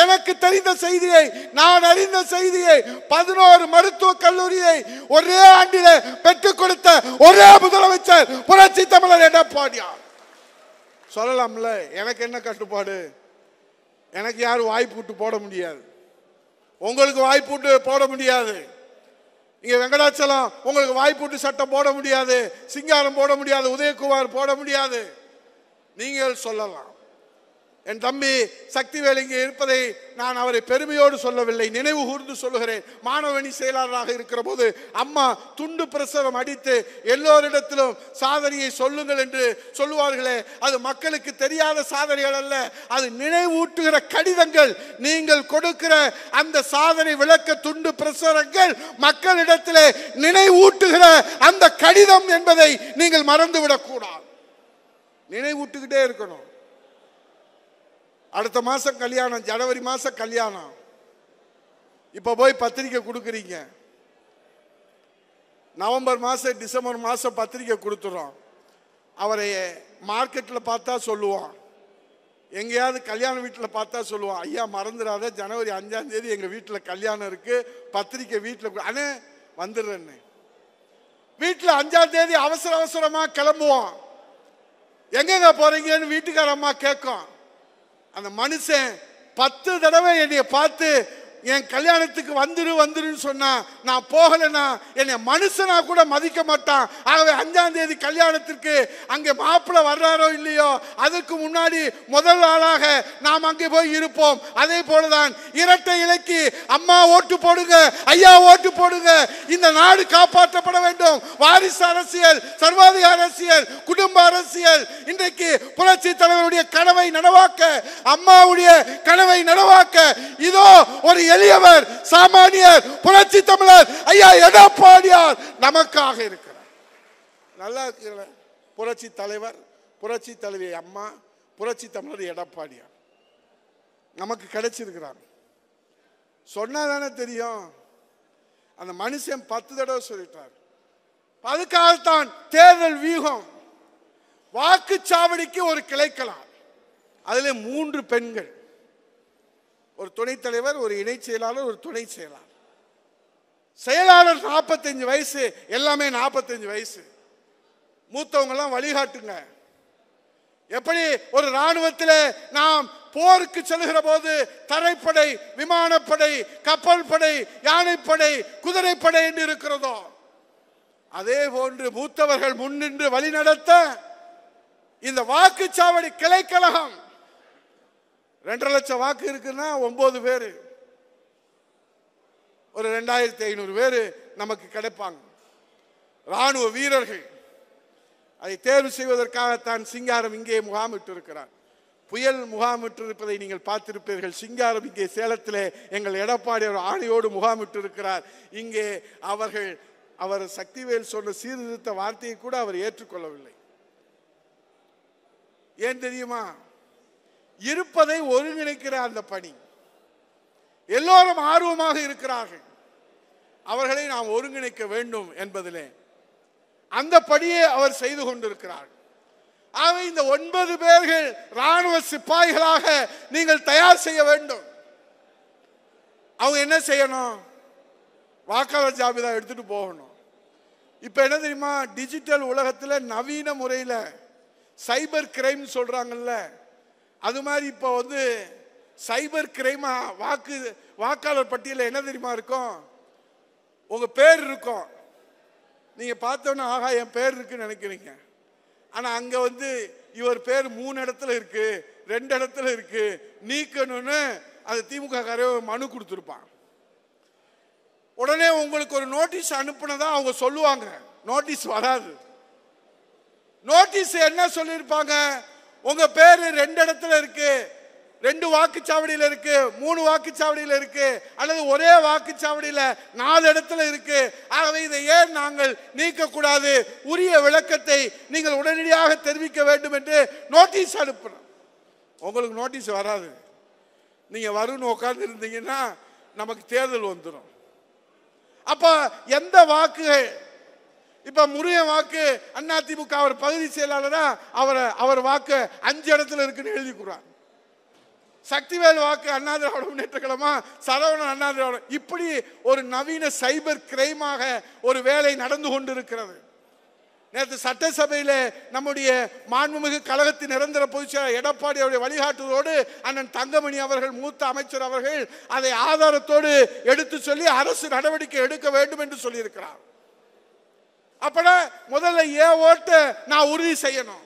எனக்கு தெரிந்த செய்தியை, நான் அறிந்த செய்தியை, 11 மருத்துவக் கல்லூரியை ஒரே ஆண்டிலே பெற்றுக் கொடுத்த ஒரே முதலமைச்சர் புரட்சி தமிழர் எடப்பாடியார். சொல்லலாம்ல, எனக்கு என்ன கட்டுப்பாடு? எனக்கு யாரும் வாய்ப்பு விட்டு போட முடியாது, உங்களுக்கு வாய்ப்பு விட்டு போட முடியாது. இங்க வெங்கடாச்சலம் உங்களுக்கு வாய்ப்பு சட்டம் போட முடியாது, சிங்காரம் போட முடியாது, உதயகுமார் போட முடியாது. நீங்கள் சொல்லலாம். என் தம்பி சக்திவேல் இங்கே இருப்பதை நான் அவரை பெருமையோடு சொல்லவில்லை, நினைவு கூர்ந்து சொல்லுகிறேன். மாணவணி செயலாளராக இருக்கிற போது அம்மா துண்டு பிரசவம் அடித்து எல்லோரிடத்திலும் சாதனையை சொல்லுங்கள் என்று சொல்லுவார்களே, அது மக்களுக்கு தெரியாத சாதனைகள் அல்ல, அது நினைவூட்டுகிற கடிதங்கள். நீங்கள் கொடுக்கிற அந்த சாதனை விளக்க துண்டு பிரசுரங்கள் மக்களிடத்திலே நினைவூட்டுகிற அந்த கடிதம் என்பதை நீங்கள் மறந்துவிடக் கூடாது. நினைவூட்டுக்கிட்டே இருக்கணும். அடுத்த மாசம் கல்யாணம், ஜனவரி மாசம் கல்யாணம். இப்ப போய் பத்திரிக்கை கொடுக்குறீங்க, நவம்பர் மாசம் டிசம்பர் மாசம் பத்திரிக்கை கொடுத்துறோம். அவரை மார்க்கெட்டில் பார்த்தா சொல்லுவான், எங்கேயாவது கல்யாண வீட்டில் பார்த்தா சொல்லுவான், ஐயா மறந்துடாத ஜனவரி 5ஆம் தேதி எங்கள் வீட்டில் கல்யாணம் இருக்கு, பத்திரிக்கை வீட்டில் அண்ணே வந்துடுறேன்னு. வீட்டில் 5ஆம் தேதி அவசர அவசரமாக கிளம்புவோம். எங்கெங்க போறீங்கன்னு வீட்டுக்கார அம்மா கேட்கும். அந்த மனுஷன் 10 தடவை என்னைய பார்த்து என் கல்யாணத்துக்கு வந்துருன்னு சொன்னா, நான் போகலைன்னா என்னை மனுஷனா கூட மதிக்க மாட்டான். ஆகவே 5ஆம் தேதி கல்யாணத்திற்கு அங்கே மாப்பிள்ளை வர்றாரோ இல்லையோ, அதுக்கு முன்னாடி முதல் ஆளாக நாம் அங்கே போய் இருப்போம். அதே போலதான் இரட்டை இலைக்கு அம்மா ஓட்டு போடுங்க, ஐயா ஓட்டு போடுங்க. இந்த நாடு காப்பாற்றப்பட வேண்டும். வாரிசு அரசியல், சர்வாதிகார அரசியல், குடும்ப அரசியல் இன்றைக்கு புரட்சி தலைவருடைய கனவை நனவாக்க, அம்மாவுடைய கனவை நனவாக்க இதோ ஒரு எளியவர், சாமானியர், புரட்சி தமிழர் ஐயா எடப்பாடியார் நமக்காக இருக்கிறார். நல்லா இருக்கிற புரட்சி தலைவர், புரட்சி தலைவி அம்மா, புரட்சி தமிழர் எடப்பாடியார் நமக்கு கிடைச்சிருக்கிறார். சொன்னாதானே தெரியும். அந்த மனுஷன் 10 தடவை சொல்லிட்டார். அதுக்காகத்தான் தேர்தல் வியூகம். வாக்குச்சாவடிக்கு ஒரு கிளைக்கலாம், அதிலே 3 பெண்கள், ஒரு துணைத் தலைவர், ஒரு இணை செயலாளர், ஒரு துணை செயலாளர். செயலாளர் 45 வயசு, எல்லாமே 45 வயசு. மூத்தவங்க எல்லாம் வழிகாட்டுங்க. எப்படி ஒரு ராணுவத்தில் நாம் போருக்கு செல்கிற போது தரைப்படை, விமானப்படை, கப்பல் படை, யானைப்படை, குதிரைப்படை என்று இருக்கிறதோ, அதே போன்று மூத்தவர்கள் முன்னின்று வழி நடத்த இந்த வாக்குச்சாவடி கிளைக்கழகம் 2.5 லட்சம் வாக்கு இருக்குன்னா 9 பேர், ஒரு 2500 பேர் நமக்கு கிடைப்பாங்க. ராணுவ வீரர்கள். அதை தேர்வு செய்வதற்காகத்தான் சிங்காரம் இங்கே முகாமிட்டு இருக்கிறார். புயல் முகாமிட்டு இருப்பதை நீங்கள் பார்த்திருப்பீர்கள். சிங்காரம் இங்கே சேலத்திலே எங்கள் எடப்பாடி ஆணையோடு முகாமிட்டு இருக்கிறார். இங்கே அவர் சக்திவேல் சொன்ன சீர்திருத்த வார்த்தையை கூட அவர் ஏற்றுக்கொள்ளவில்லை. ஏன் தெரியுமா? இருப்பதை ஒருங்கிணைக்கிற அந்த பணி. எல்லோரும் ஆர்வமாக இருக்கிறார்கள், அவர்களை நாம் ஒருங்கிணைக்க வேண்டும் என்பதிலே அந்த பணியை அவர் செய்து கொண்டிருக்கிறார். ஆக இந்த 9 பேர்கள் ராணுவ சிப்பாய்களாக நீங்கள் தயார் செய்ய வேண்டும். அவங்க என்ன செய்யணும்? வாக்காளர் ஜாபிதா எடுத்துட்டு போகணும். இப்ப என்ன தெரியுமா? டிஜிட்டல் உலகத்தில் நவீன முறையில் சைபர் கிரைம் சொல்றாங்கல்ல, அது மாதிரி இப்போ சைபர் கிரைமா வாக்காளர் பட்டியலில் என்ன தெரியுமா இருக்கும்? உங்க பேர் இருக்கும். நீங்க பார்த்தோன்னா ஆகா என் பேர் இருக்குன்னு நினைக்கிறீங்க. ஆனா அங்க இவர் பேர் 3 இடத்துல இருக்கு, 2 இடத்துல இருக்கு, நீக்கணும்னு அது திமுக மனு கொடுத்துருப்பான். உடனே உங்களுக்கு ஒரு நோட்டீஸ் அனுப்புனதா அவங்க சொல்லுவாங்க. நோட்டீஸ் வராது. நோட்டீஸ் என்ன சொல்லியிருப்பாங்க? உங்க பேரு 2 இடத்துல இருக்கு, 2 வாக்குச்சாவடியில் இருக்கு, 3 வாக்குச்சாவடியில் இருக்கு, அல்லது ஒரே வாக்குச்சாவடியில் 4 இடத்துல இருக்கு. ஆகவே இதை ஏன் நாங்கள் நீக்கக்கூடாது? உரிய விளக்கத்தை நீங்கள் உடனடியாக தெரிவிக்க வேண்டும் என்று நோட்டீஸ் அனுப்பணும். உங்களுக்கு நோட்டீஸ் வராது. நீங்க வரும்னு உட்கார்ந்து இருந்தீங்கன்னா நமக்கு தேர்தல் வந்துடும். அப்ப எந்த வாக்குகள் இப்ப முருகன் வாக்கு அதிமுக அவர் பகுதி செயலாளரா அவர் வாக்கு 5 இடத்துல இருக்குன்னு எழுதிக்கிறார். சக்திவேல் வாக்கு அண்ணா திராவிட முன்னேற்ற கழகமா, சரவணன் அண்ணா திராவிட, இப்படி ஒரு நவீன சைபர் கிரைமாக ஒரு வேலை நடந்து கொண்டிருக்கிறது. நேற்று சட்டசபையில நம்முடைய மாண்புமிகு கழகத்தின் நிரந்தர பொதுச்செயலாளர் எடப்பாடி அவருடைய வழிகாட்டுவதோடு அண்ணன் தங்கமணி அவர்கள், மூத்த அமைச்சர் அவர்கள் அதை ஆதாரத்தோடு எடுத்து சொல்லி அரசு நடவடிக்கை எடுக்க வேண்டும் என்று சொல்லி இருக்கிறார். அப்பட முதல்ல என் ஓட்டை நான் உறுதி செய்யணும்,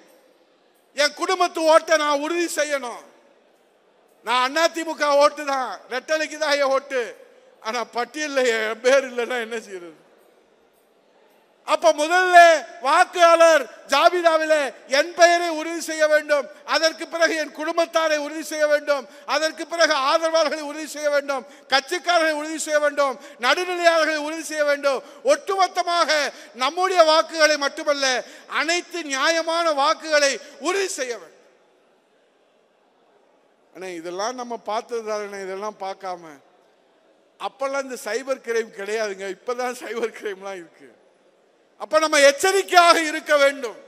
என் குடும்பத்து ஓட்டை நான் உறுதி செய்யணும். நான் அதிமுக ஓட்டு தான், ரெட்டலைக்கு தான் என் ஓட்டு. ஆனா பட்டியலில் என் பேர் இல்லைன்னா என்ன செய்யறது? அப்ப முதல்ல வாக்காளர் ஜாபிதாவில் என் பெயரை உறுதி செய்ய வேண்டும், அதற்கு பிறகு என் குடும்பத்தாரை உறுதி செய்ய வேண்டும், அதற்கு பிறகு ஆதரவாளர்களை உறுதி செய்ய வேண்டும், கட்சிக்காரர்களை உறுதி செய்ய வேண்டும், நடுநிலையாளர்களை உறுதி செய்ய வேண்டும். ஒட்டுமொத்தமாக நம்முடைய வாக்குகளை மட்டுமல்ல, அனைத்து நியாயமான வாக்குகளை உறுதி செய்ய வேண்டும். இதெல்லாம் நம்ம பார்த்தது, இதெல்லாம் பார்க்காம அப்பெல்லாம் இந்த சைபர் கிரைம் கிடையாதுங்க, இப்பதான் சைபர் கிரைம்லாம் இருக்கு. அப்ப நம்ம எச்சரிக்கையாக இருக்க வேண்டும்.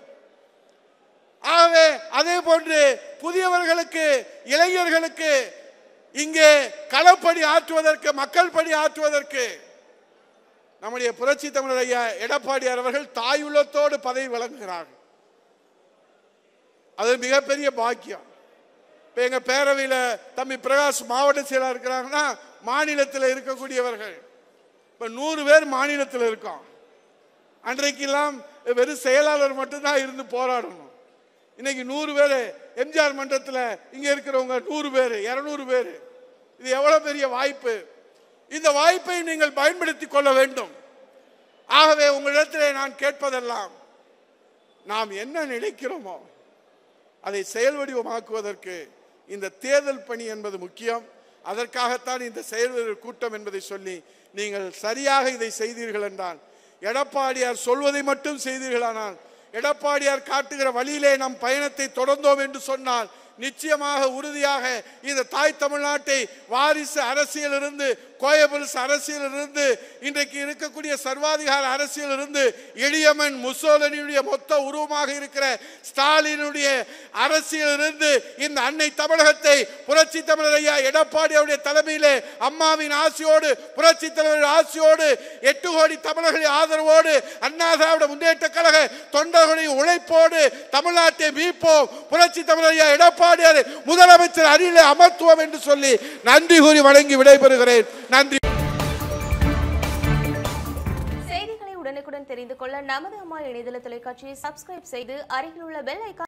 ஆகவே அதே போன்று புதியவர்களுக்கு, இளைஞர்களுக்கு இங்கே களப்பணி ஆற்றுவதற்கு, மக்கள் பணி ஆற்றுவதற்கு நம்முடைய புரட்சி தமிழர் ஐயா எடப்பாடியார் அவர்கள் தாயுள்ளத்தோடு பதவி வழங்குகிறார்கள். அது மிகப்பெரிய பாக்கியம். இப்ப எங்க பேரவையில் தம்பி பிரகாஷ் மாவட்ட செயலாளர் இருக்கிறாங்கன்னா, மாநிலத்தில் இருக்கக்கூடியவர்கள் இப்ப 100 பேர் மாநிலத்தில் இருக்கோம். அன்றைக்கெல்லாம் வெறும் செயலாளர் மட்டும்தான் இருந்து போராடணும். இன்னைக்கு 100 பேர் எம்ஜிஆர் மன்றத்தில் இங்க இருக்கிறவங்க 100 பேர், 200 பேர். இது எவ்வளவு பெரிய வாய்ப்பு! இந்த வாய்ப்பை நீங்கள் பயன்படுத்திக் கொள்ள வேண்டும். ஆகவே உங்களிடத்திலே நான் கேட்பதெல்லாம், நாம் என்ன நினைக்கிறோமோ அதை செயல் வடிவமாக்குவதற்கு இந்த தேர்தல் பணி என்பது முக்கியம். அதற்காகத்தான் இந்த செயல்வீரர் கூட்டம் என்பதை சொல்லி, நீங்கள் சரியாக இதை செய்தீர்கள் என்றால், எடப்பாடியார் சொல்வதை மட்டும் செய்தீர்களானால், எடப்பாடியார் காட்டுகிற வழியிலே நம் பயணத்தை தொடர்ந்தோம் என்று சொன்னால், நிச்சயமாக உறுதியாக இந்த தாய் தமிழ்நாட்டை வாரிசு அரசியலிருந்து, கோயபல்ஸ் அரசியலிருந்து, இன்றைக்கு இருக்கக்கூடிய சர்வாதிகார அரசியலிருந்து, எளியமன் முசோலினியுடைய மொத்த உருவமாக இருக்கிற ஸ்டாலினுடைய அரசியலிருந்து இந்த அன்னை தமிழகத்தை புரட்சி தமிழர் ஐயா எடப்பாடி அவருடைய தலைமையிலே அம்மாவின் ஆசியோடு, புரட்சி தலைவர் ஆசியோடு, 8 கோடி தமிழர்களின் ஆதரவோடு, அண்ணா திராவிட முன்னேற்ற கழக தொண்டர்களின் உழைப்போடு தமிழ்நாட்டை மீட்போம், புரட்சி தமிழர் ஐயா எடப்பாடியார் முதலமைச்சர் அணியிலே அமர்த்துவோம் என்று சொல்லி நன்றி கூறி வழங்கி விடைபெறுகிறேன். நன்றி. செய்திகளை உடனுக்குடன் தெரிந்து கொள்ள நமது அம்மா இணையதள தொலைக்காட்சியை சப்ஸ்கிரைப் செய்து அருகில் உள்ள பெல் ஐகான்